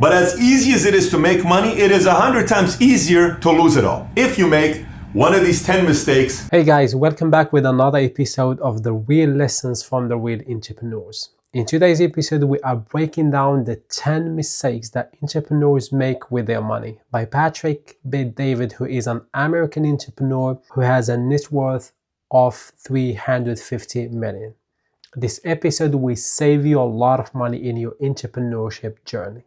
But as easy as it is to make money, it is 100 times easier to lose it all. If you make one of these 10 mistakes. Hey guys, welcome back with another episode of the Real Lessons from the Real Entrepreneurs. In today's episode, we are breaking down the 10 mistakes that entrepreneurs make with their money by Patrick Bet-David, who is an American entrepreneur who has a net worth of 350 million. This episode will save you a lot of money in your entrepreneurship journey.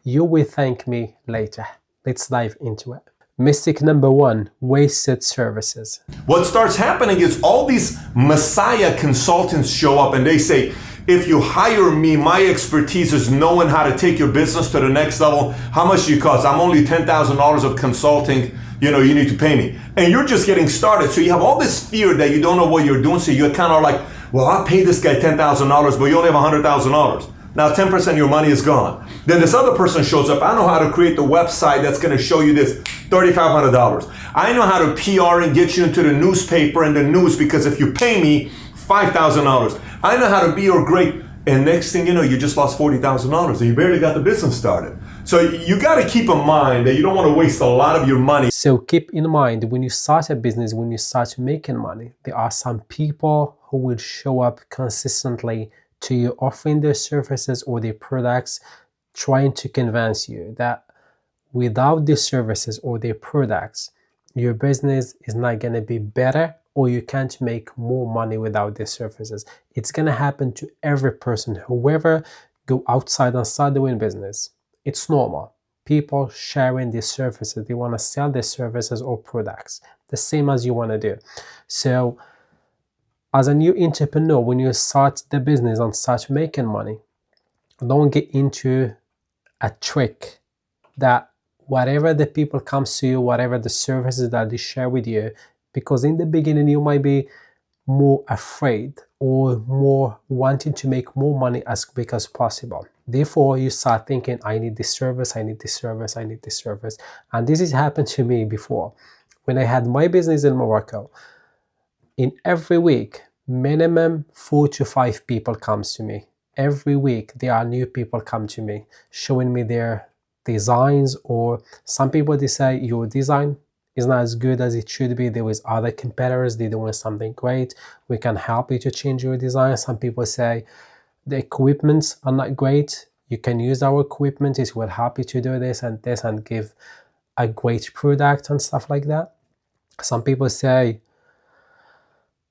You will thank me later. Let's dive into it. Mistake number one, wasted services. What starts happening is all these Messiah consultants show up and they say, if you hire me, my expertise is knowing how to take your business to the next level. How much do you cost? I'm only $10,000 of consulting. You need to pay me. And you're just getting started. So you have all this fear that you don't know what you're doing. So you're kind of like, well, I'll pay this guy $10,000, but you only have $100,000. Now 10% of your money is gone. Then this other person shows up. I know how to create the website that's going to show you this, $3,500. I know how to PR and get you into the newspaper and the news because if you pay me $5,000. I know how to be your great. And next thing you know, you just lost $40,000 and you barely got the business started. So you got to keep in mind that you don't want to waste a lot of your money. So keep in mind, when you start a business, when you start making money, there are some people who will show up consistently to you offering their services or their products, trying to convince you that without their services or their products, your business is not going to be better or you can't make more money without their services. It's going to happen to every person, whoever go outside and start doing business. It's normal. People sharing their services, they want to sell their services or products, the same as you want to do. So as a new entrepreneur, when you start the business and start making money, don't get into a trick that whatever the people comes to you, whatever the services that they share with you, because in the beginning you might be more afraid or more wanting to make more money as quick as possible. Therefore, you start thinking, I need this service, I need this service, I need this service. And this has happened to me before. When I had my business in Morocco, in every week, minimum 4 to 5 people comes to me. Every week, there are new people come to me, showing me their designs, or some people, they say, your design is not as good as it should be. There is other competitors, they're doing something great. We can help you to change your design. Some people say, the equipments are not great. You can use our equipment. It will help you to do this and give a great product and stuff like that. Some people say,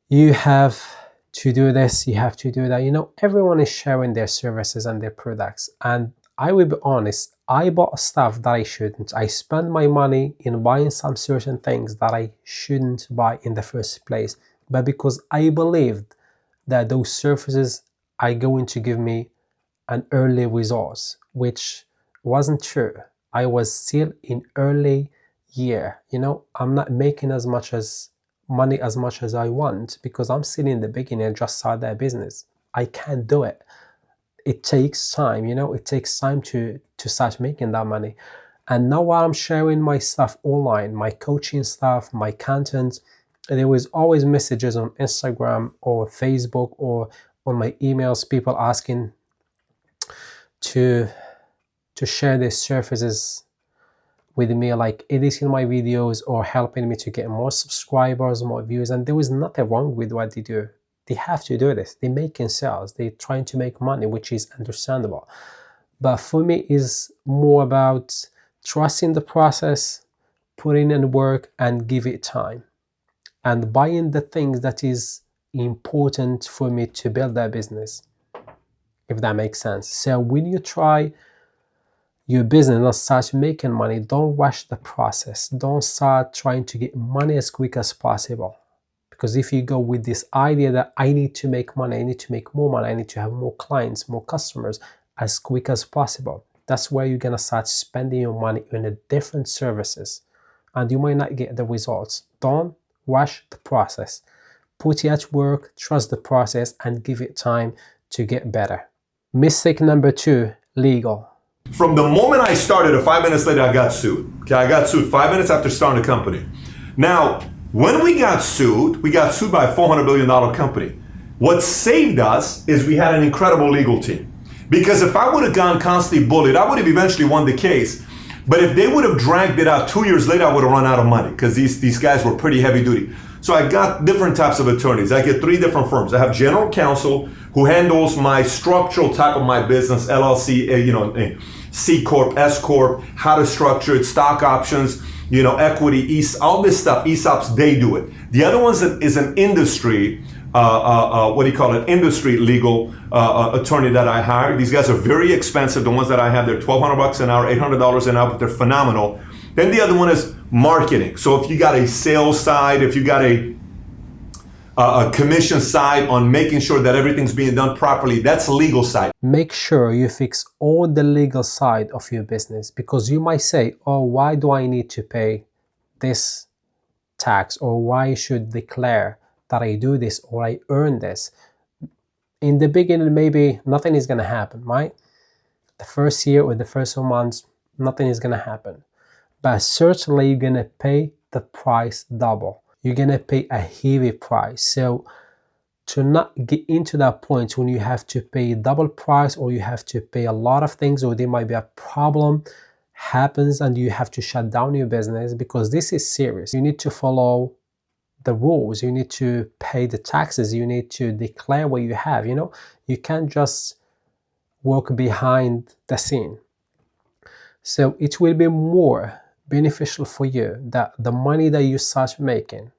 you have to do this, you have to do that. Everyone is sharing their services and their products. And I will be honest, I bought stuff that I shouldn't. I spent my money in buying some certain things that I shouldn't buy in the first place. But because I believed that those services are going to give me an early results, which wasn't true. I was still in early year. I'm not making as much money as much as I want because I'm still in the beginning and just started that business. I can't do it. It takes time, it takes time to start making that money. And now while I'm sharing my stuff online, my coaching stuff, my content, there was always messages on Instagram or Facebook or on my emails, people asking to share their services with me, like editing my videos or helping me to get more subscribers, more views. And there was nothing wrong with what they do. They have to do this. They're making sales. They're trying to make money, which is understandable. But for me, it's more about trusting the process, putting in work and give it time. And buying the things that is important for me to build that business, if that makes sense. So when you try your business and start making money, don't rush the process. Don't start trying to get money as quick as possible. Because if you go with this idea that I need to make money, I need to make more money, I need to have more clients, more customers as quick as possible, that's where you're going to start spending your money on a different services. And you might not get the results. Don't rush the process. Put it at work, trust the process, and give it time to get better. Mistake number 2, legal. From the moment I started, 5 minutes later, I got sued. Okay, I got sued 5 minutes after starting the company. Now, when we got sued by a $400 billion company. What saved us is we had an incredible legal team. Because if I would have gone constantly bullied, I would have eventually won the case. But if they would have dragged it out 2 years later, I would have run out of money because these guys were pretty heavy duty. So I got different types of attorneys. I get 3 different firms. I have general counsel who handles my structural type of my business, LLC, C Corp, S Corp, how to structure it, stock options, equity, all this stuff, ESOPs, they do it. The other one is an industry, industry legal attorney that I hired. These guys are very expensive. The ones that I have, they're $1,200 an hour, $800 an hour, but they're phenomenal. Then the other one is marketing. So if you got a sales side, if you got a commission side on making sure that everything's being done properly, that's legal side. Make sure you fix all the legal side of your business, because you might say, oh, why do I need to pay this tax, or why should declare that I do this or I earn this? In the beginning, maybe nothing is going to happen, right? The first year or the first 2 months, nothing is going to happen. But certainly you're going to pay the price double. You're going to pay a heavy price. So to not get into that point when you have to pay double price, or you have to pay a lot of things, or there might be a problem happens and you have to shut down your business, because this is serious. You need to follow the rules. You need to pay the taxes. You need to declare what you have. You can't just work behind the scene. So it will be more beneficial for you that the money that you start making,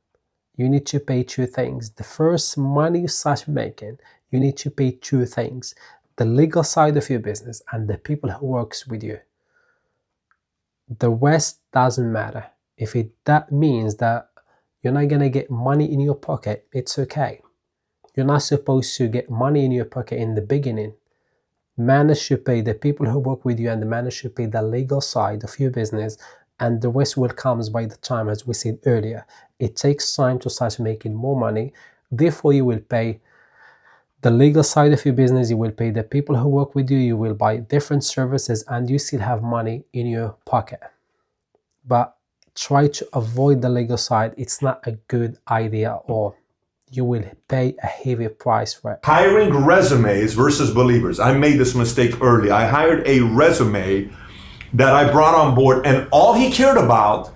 you need to pay 2 things. The first money you start making, you need to pay 2 things: the legal side of your business and the people who works with you. The rest doesn't matter. If that means that you're not gonna get money in your pocket, it's okay. You're not supposed to get money in your pocket in the beginning. Manage should pay the people who work with you, and the manager should pay the legal side of your business, and the rest will come by the time, as we said earlier. It takes time to start making more money. Therefore, you will pay the legal side of your business, you will pay the people who work with you, you will buy different services, and you still have money in your pocket. But try to avoid the legal side. It's not a good idea, or you will pay a heavy price for it. Hiring resumes versus believers. I made this mistake early. I hired a resume that I brought on board, and all he cared about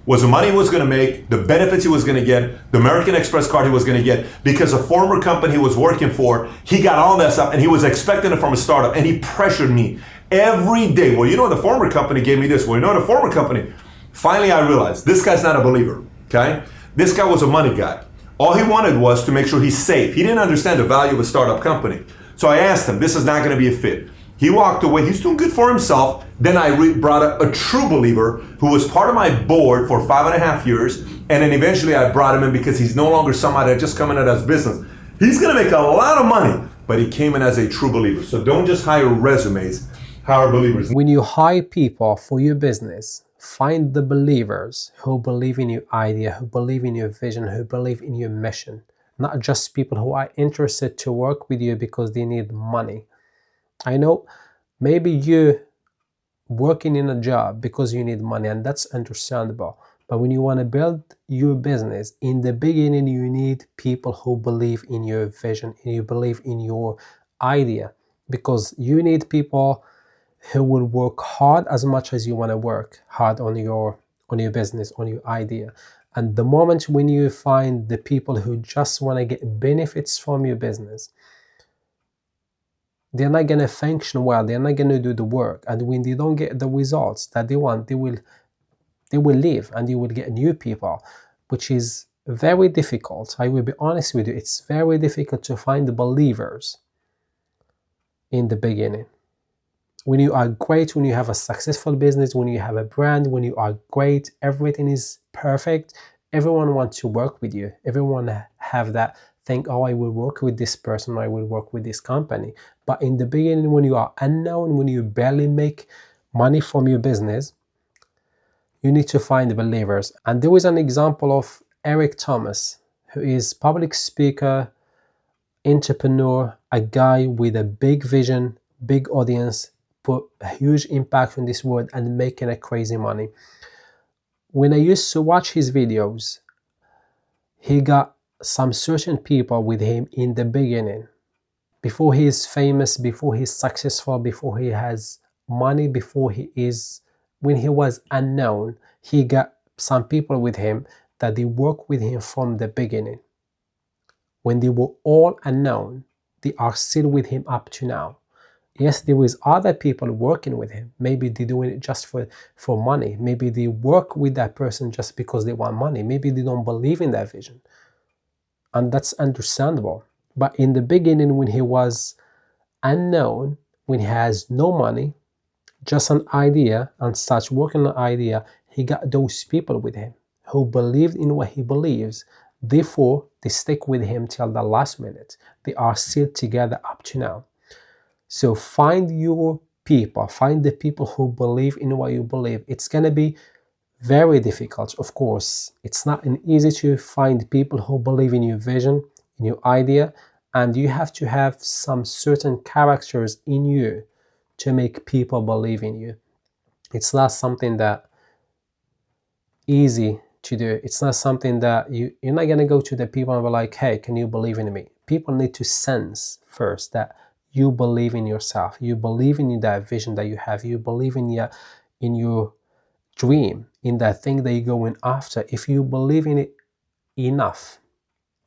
was the money he was going to make, the benefits he was going to get, the American Express card he was going to get, because a former company he was working for, he got all that stuff, and he was expecting it from a startup, and he pressured me every day. Well, the former company gave me this. Well, the former company. Finally, I realized this guy's not a believer, okay? This guy was a money guy. All he wanted was to make sure he's safe. He didn't understand the value of a startup company. So I asked him, this is not going to be a fit. He walked away. He's doing good for himself. Then I brought a true believer who was part of my board for 5.5 years. And then eventually I brought him in because he's no longer somebody that just coming in as business. He's going to make a lot of money, but he came in as a true believer. So don't just hire resumes, hire believers. When you hire people for your business, find the believers who believe in your idea, who believe in your vision, who believe in your mission. Not just people who are interested to work with you because they need money. I know maybe you're working in a job because you need money, and that's understandable. But when you want to build your business, in the beginning, you need people who believe in your vision, and you believe in your idea, because you need people who will work hard as much as you want to work hard on your business, on your idea. And the moment when you find the people who just want to get benefits from your business, they're not going to function well, they're not going to do the work. And when they don't get the results that they want, they will leave, and you will get new people, which is very difficult. I will be honest with you, it's very difficult to find the believers in the beginning. When you are great, when you have a successful business, when you have a brand, when you are great, everything is perfect, everyone wants to work with you. Everyone have that think, oh, I will work with this person, I will work with this company. But in the beginning, when you are unknown, when you barely make money from your business, you need to find the believers. And there is an example of Eric Thomas, who is public speaker, entrepreneur, a guy with a big vision, big audience, put a huge impact on this world and making a crazy money. When I used to watch his videos, he got some certain people with him in the beginning Before he is famous, before he's successful, before he has money, when he was unknown, he got some people with him that they work with him from the beginning. When they were all unknown, they are still with him up to now. Yes, there is other people working with him. Maybe they're doing it just for money. Maybe they work with that person just because they want money. Maybe they don't believe in that vision. And that's understandable. But in the beginning, when he was unknown, when he has no money, just an idea, and starts working on an idea, he got those people with him who believed in what he believes. Therefore, they stick with him till the last minute. They are still together up to now. So find your people, find the people who believe in what you believe. It's going to be very difficult, of course. It's not easy to find people who believe in your vision, in your idea, and you have to have some certain characters in you to make people believe in you. It's not something that easy to do. It's not something that you're not going to go to the people and be like, hey, can you believe in me? People need to sense first that you believe in yourself. You believe in that vision that you have. You believe in your dream, in that thing that you're going after. If you believe in it enough,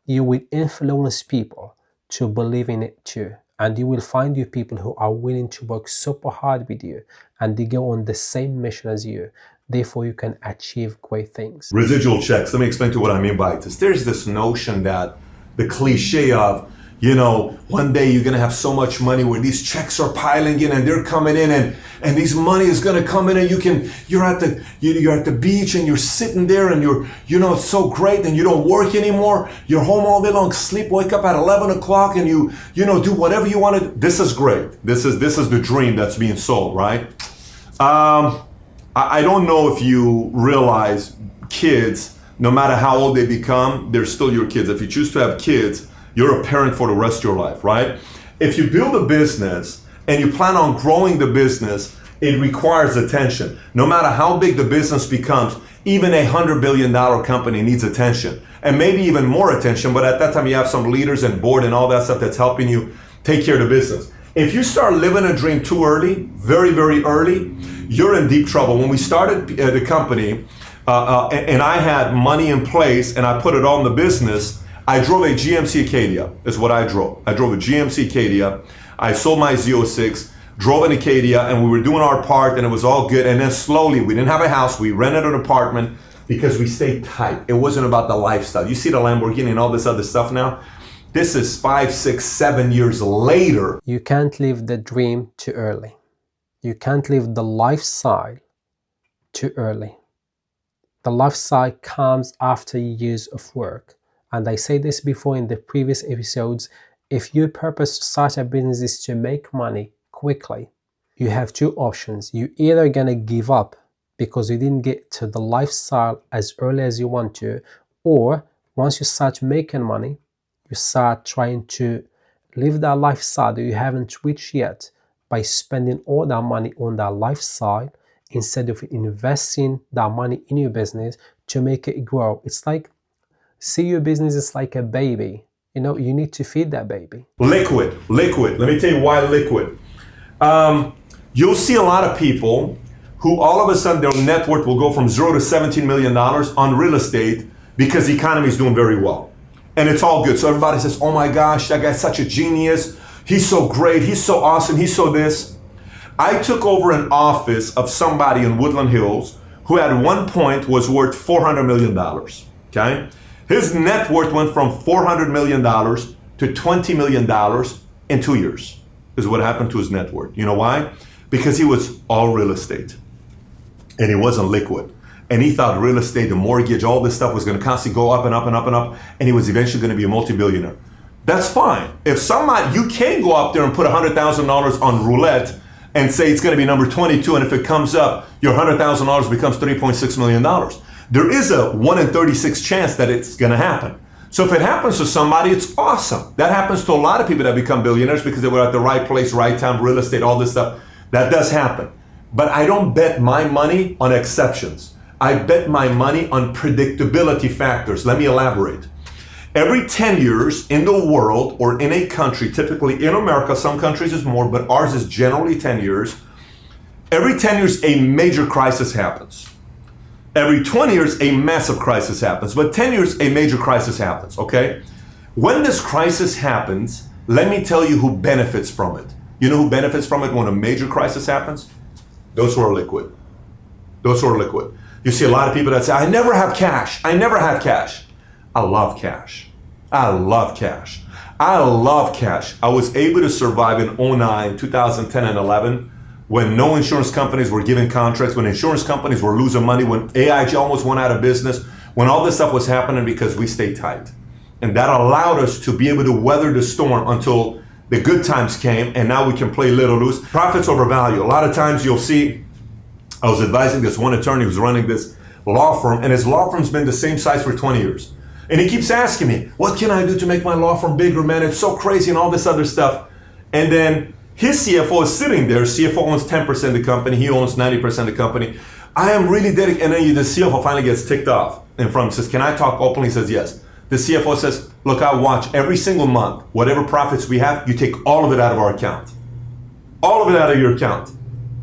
you will influence people to believe in it too. And you will find you people who are willing to work super hard with you, and they go on the same mission as you. Therefore, you can achieve great things. Residual checks. Let me explain to you what I mean by this. There's this notion that the cliche of, one day you're going to have so much money where these checks are piling in and they're coming in and these money is going to come in and you're at the beach and you're sitting there and it's so great and you don't work anymore. You're home all day long, wake up at 11 o'clock and you do whatever you want to. This is great. This is the dream that's being sold, right? I don't know if you realize kids, no matter how old they become, they're still your kids. If you choose to have kids, you're a parent for the rest of your life, right? If you build a business and you plan on growing the business, it requires attention. No matter how big the business becomes, even $100 billion company needs attention, and maybe even more attention, but at that time you have some leaders and board and all that stuff that's helping you take care of the business. If you start living a dream too early, very, very early, you're in deep trouble. When we started the company, and I had money in place and I put it all in the business, I drove a GMC Acadia, is what I drove. I drove a GMC Acadia. I sold my Z06, drove an Acadia, and we were doing our part and it was all good. And then slowly, we didn't have a house, we rented an apartment because we stayed tight. It wasn't about the lifestyle. You see the Lamborghini and all this other stuff now? This is 5, 6, 7 years later. You can't live the dream too early. You can't live the lifestyle too early. The lifestyle comes after years of work. And I said this before in the previous episodes. If your purpose to start a business is to make money quickly, you have two options. You're either gonna give up because you didn't get to the lifestyle as early as you want to, or once you start making money, you start trying to live that lifestyle that you haven't reached yet by spending all that money on that lifestyle instead of investing that money in your business to make it grow. It's like, see your business is like a baby. You need to feed that baby. Liquid. Let me tell you why liquid. You'll see a lot of people who all of a sudden their net worth will go from $0 to $17 million on real estate because the economy is doing very well. And it's all good. So everybody says, oh my gosh, that guy's such a genius. He's so great. He's so awesome. He's so this. I took over an office of somebody in Woodland Hills who at one point was worth $400 million. Okay? His net worth went from $400 million to $20 million in 2 years, is what happened to his net worth. You know why? Because he was all real estate and he wasn't liquid. And he thought real estate, the mortgage, all this stuff was going to constantly go up and up and up and up. And he was eventually going to be a multi-billionaire. That's fine. If somebody, you can go up there and put $100,000 on roulette and say it's going to be number 22. And if it comes up, your $100,000 becomes $3.6 million. There is a 1 in 36 chance that it's going to happen. So if it happens to somebody, it's awesome. That happens to a lot of people that become billionaires because they were at the right place, right time, real estate, all this stuff. That does happen. But I don't bet my money on exceptions. I bet my money on predictability factors. Let me elaborate. Every 10 years in the world or in a country, typically in America, some countries is more, but ours is generally 10 years. Every 10 years, a major crisis happens. Every 20 years, a massive crisis happens. But 10 years, a major crisis happens, okay? When this crisis happens, let me tell you who benefits from it. You know who benefits from it when a major crisis happens? Those who are liquid. Those who are liquid. You see a lot of people that say, I never have cash. I never have cash. I love cash. I love cash. I love cash. I was able to survive in 2009, 2010, and 11 when no insurance companies were giving contracts, when insurance companies were losing money, when AIG almost went out of business, when all this stuff was happening because we stayed tight. And that allowed us to be able to weather the storm until the good times came, and now we can play little loose. Profits over value. A lot of times you'll see, I was advising this one attorney who's running this law firm, and his law firm's been the same size for 20 years. And he keeps asking me, what can I do to make my law firm bigger, man? It's so crazy and all this other stuff. And then his CFO is sitting there. CFO owns 10% of the company. He owns 90% of the company. I am really dedicated. And then the CFO finally gets ticked off in front of him, says, can I talk openly? He says, yes. The CFO says, look, I watch every single month, whatever profits we have, you take all of it out of our account. All of it out of your account.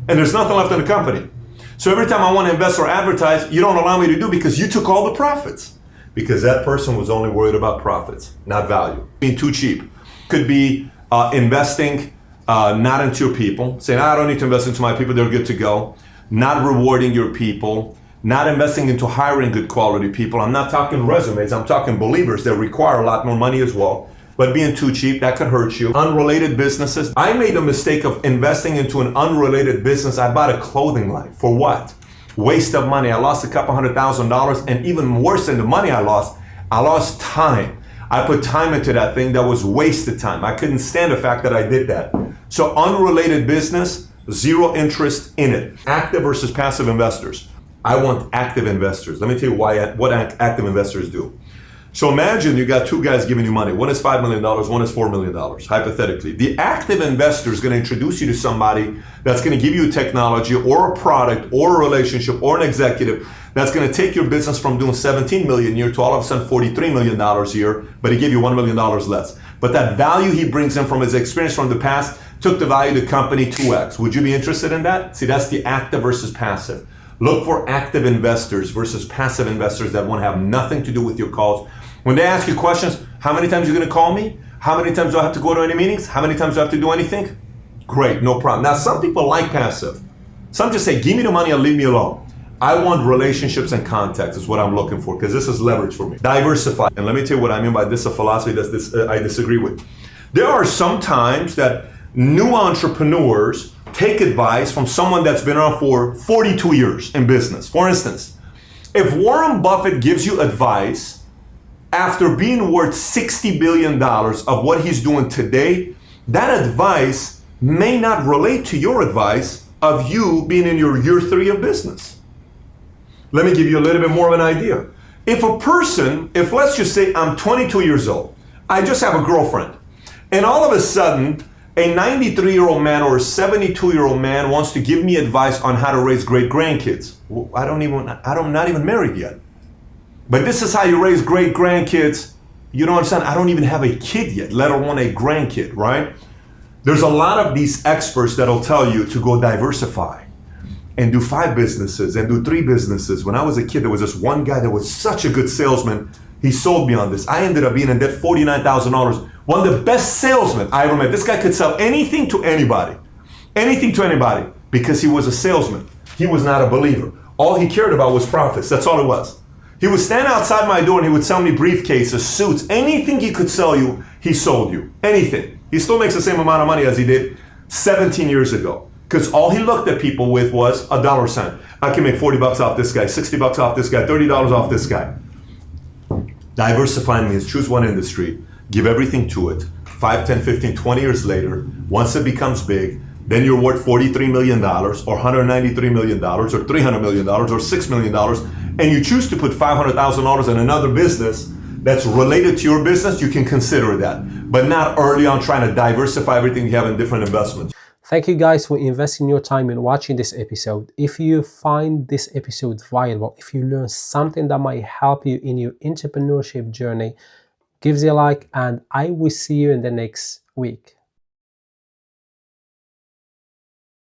And there's nothing left in the company. So every time I want to invest or advertise, you don't allow me to do because you took all the profits. Because that person was only worried about profits, not value. Being too cheap. Could be investing not into your people, saying, I don't need to invest into my people, they're good to go. Not rewarding your people, not investing into hiring good quality people. I'm not talking resumes, I'm talking believers that require a lot more money as well. But being too cheap, that could hurt you. Unrelated businesses. I made a mistake of investing into an unrelated business. I bought a clothing line. For what? Waste of money. I lost a couple $100,000, and even worse than the money I lost time. I put time into that thing that was wasted time. I couldn't stand the fact that I did that. So unrelated business, zero interest in it. Active versus passive investors. I want active investors. Let me tell you what active investors do. So imagine you got two guys giving you money. One is $5 million, one is $4 million, hypothetically. The active investor is going to introduce you to somebody that's going to give you a technology or a product or a relationship or an executive that's going to take your business from doing $17 million a year to all of a sudden $43 million a year, but he gave you $1 million less. But that value he brings in from his experience from the past took the value of the company 2x. Would you be interested in that? See, that's the active versus passive. Look for active investors versus passive investors that won't have nothing to do with your calls. When they ask you questions, how many times are you going to call me? How many times do I have to go to any meetings? How many times do I have to do anything? Great, no problem. Now, some people like passive. Some just say, give me the money and leave me alone. I want relationships and contacts is what I'm looking for because this is leverage for me. Diversify. And let me tell you what I mean by this, a philosophy that I disagree with. There are some times that new entrepreneurs take advice from someone that's been around for 42 years in business. For instance, if Warren Buffett gives you advice after being worth $60 billion of what he's doing today, that advice may not relate to your advice of you being in your year 3 of business. Let me give you a little bit more of an idea. If let's just say I'm 22 years old, I just have a girlfriend, and all of a sudden, a 93-year-old man or a 72-year-old man wants to give me advice on how to raise great grandkids. Well, I'm not even married yet. But this is how you raise great grandkids. You don't understand, I don't even have a kid yet, let alone a grandkid, right? There's a lot of these experts that'll tell you to go diversify and do 5 businesses and do 3 businesses. When I was a kid, there was this one guy that was such a good salesman. He sold me on this. I ended up being in debt $49,000. One of the best salesmen I ever met. This guy could sell anything to anybody. Anything to anybody because he was a salesman. He was not a believer. All he cared about was profits. That's all it was. He would stand outside my door and he would sell me briefcases, suits, anything he could sell you, he sold you. Anything. He still makes the same amount of money as he did 17 years ago. Because all he looked at people with was a dollar sign. I can make $40 off this guy, $60 off this guy, $30 off this guy. Diversifying means choose one industry, give everything to it. 5, 10, 15, 20 years later, once it becomes big, then you're worth $43 million or $193 million or $300 million or $6 million, and you choose to put $500,000 in another business that's related to your business, you can consider that. But not early on trying to diversify everything you have in different investments. Thank you guys for investing your time in watching this episode. If you find this episode valuable, if you learn something that might help you in your entrepreneurship journey, gives you a like, and I will see you in the next week.